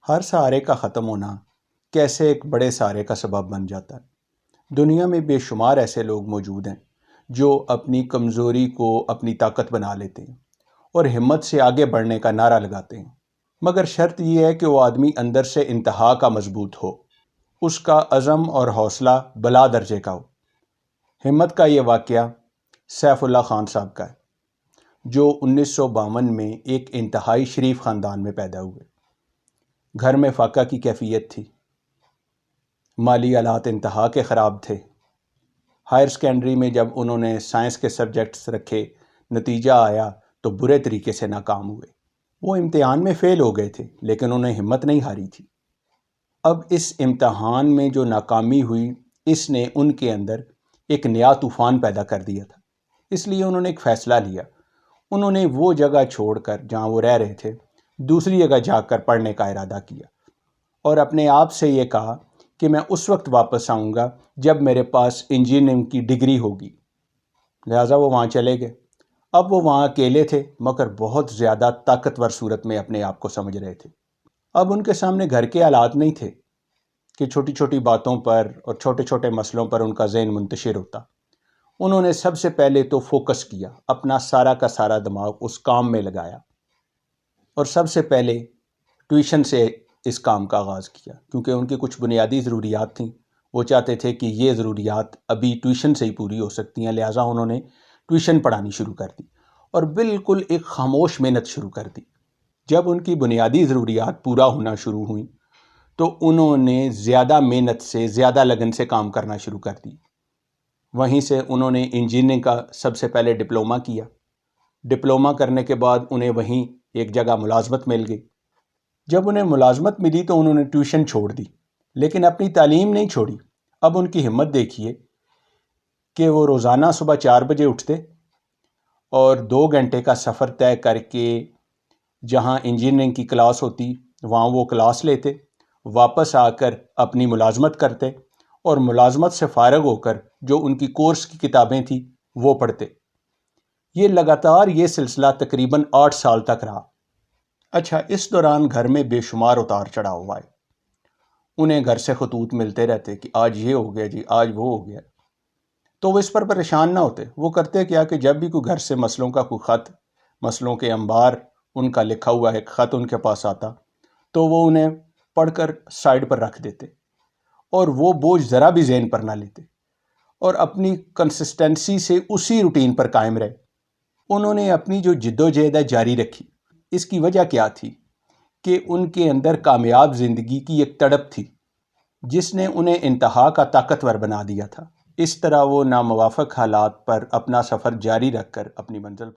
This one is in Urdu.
ہر سہارے کا ختم ہونا کیسے ایک بڑے سہارے کا سبب بن جاتا ہے۔ دنیا میں بے شمار ایسے لوگ موجود ہیں جو اپنی کمزوری کو اپنی طاقت بنا لیتے ہیں اور ہمت سے آگے بڑھنے کا نعرہ لگاتے ہیں، مگر شرط یہ ہے کہ وہ آدمی اندر سے انتہا کا مضبوط ہو، اس کا عزم اور حوصلہ بلا درجے کا ہو۔ ہمت کا یہ واقعہ سیف اللہ خان صاحب کا ہے، جو 1952 میں ایک انتہائی شریف خاندان میں پیدا ہوئے۔ گھر میں فاقہ کی کیفیت تھی، مالی حالات انتہا کے خراب تھے۔ ہائر سیکنڈری میں جب انہوں نے سائنس کے سبجیکٹس رکھے، نتیجہ آیا تو برے طریقے سے ناکام ہوئے۔ وہ امتحان میں فیل ہو گئے تھے لیکن انہیں ہمت نہیں ہاری تھی۔ اب اس امتحان میں جو ناکامی ہوئی، اس نے ان کے اندر ایک نیا طوفان پیدا کر دیا تھا۔ اس لیے انہوں نے ایک فیصلہ لیا۔ انہوں نے وہ جگہ چھوڑ کر جہاں وہ رہ رہے تھے دوسری جگہ جا کر پڑھنے کا ارادہ کیا، اور اپنے آپ سے یہ کہا کہ میں اس وقت واپس آؤں گا جب میرے پاس انجینئرنگ کی ڈگری ہوگی۔ لہٰذا وہ وہاں چلے گئے۔ اب وہ وہاں اکیلے تھے مگر بہت زیادہ طاقتور صورت میں اپنے آپ کو سمجھ رہے تھے۔ اب ان کے سامنے گھر کے حالات نہیں تھے کہ چھوٹی چھوٹی باتوں پر اور چھوٹے چھوٹے مسئلوں پر ان کا ذہن منتشر ہوتا۔ انہوں نے سب سے پہلے تو فوکس کیا، اپنا سارا کا سارا دماغ اس کام میں لگایا، اور سب سے پہلے ٹیوشن سے اس کام کا آغاز کیا، کیونکہ ان کی کچھ بنیادی ضروریات تھیں۔ وہ چاہتے تھے کہ یہ ضروریات ابھی ٹیوشن سے ہی پوری ہو سکتی ہیں، لہٰذا انہوں نے ٹیوشن پڑھانی شروع کر دی اور بالکل ایک خاموش محنت شروع کر دی۔ جب ان کی بنیادی ضروریات پورا ہونا شروع ہوئیں تو انہوں نے زیادہ محنت سے، زیادہ لگن سے کام کرنا شروع کر دی۔ وہیں سے انہوں نے انجینئرنگ کا سب سے پہلے ڈپلومہ کیا۔ ڈپلومہ کرنے کے بعد انہیں وہیں ایک جگہ ملازمت مل گئی۔ جب انہیں ملازمت ملی تو انہوں نے ٹیوشن چھوڑ دی، لیکن اپنی تعلیم نہیں چھوڑی۔ اب ان کی ہمت دیکھیے کہ وہ روزانہ صبح 4 بجے اٹھتے اور 2 گھنٹے کا سفر طے کر کے جہاں انجینئرنگ کی کلاس ہوتی وہاں وہ کلاس لیتے، واپس آ کر اپنی ملازمت کرتے اور ملازمت سے فارغ ہو کر جو ان کی کورس کی کتابیں تھیں وہ پڑھتے۔ یہ لگاتار یہ سلسلہ تقریباً 8 سال تک رہا۔ اچھا، اس دوران گھر میں بے شمار اتار چڑھاؤ ہوا ہے۔ انہیں گھر سے خطوط ملتے رہتے کہ آج یہ ہو گیا جی، آج وہ ہو گیا، تو وہ اس پر پریشان نہ ہوتے۔ وہ کرتے کیا کہ جب بھی کوئی گھر سے مسئلوں کا کوئی خط، مسئلوں کے انبار ان کا لکھا ہوا ایک خط ان کے پاس آتا تو وہ انہیں پڑھ کر سائڈ پر رکھ دیتے اور وہ بوجھ ذرا بھی ذہن پر نہ لیتے اور اپنی کنسسٹنسی سے اسی روٹین پر قائم رہے۔ انہوں نے اپنی جو جد و جہد ہے جاری رکھی۔ اس کی وجہ کیا تھی کہ ان کے اندر کامیاب زندگی کی ایک تڑپ تھی جس نے انہیں انتہا کا طاقتور بنا دیا تھا۔ اس طرح وہ ناموافق حالات پر اپنا سفر جاری رکھ کر اپنی منزل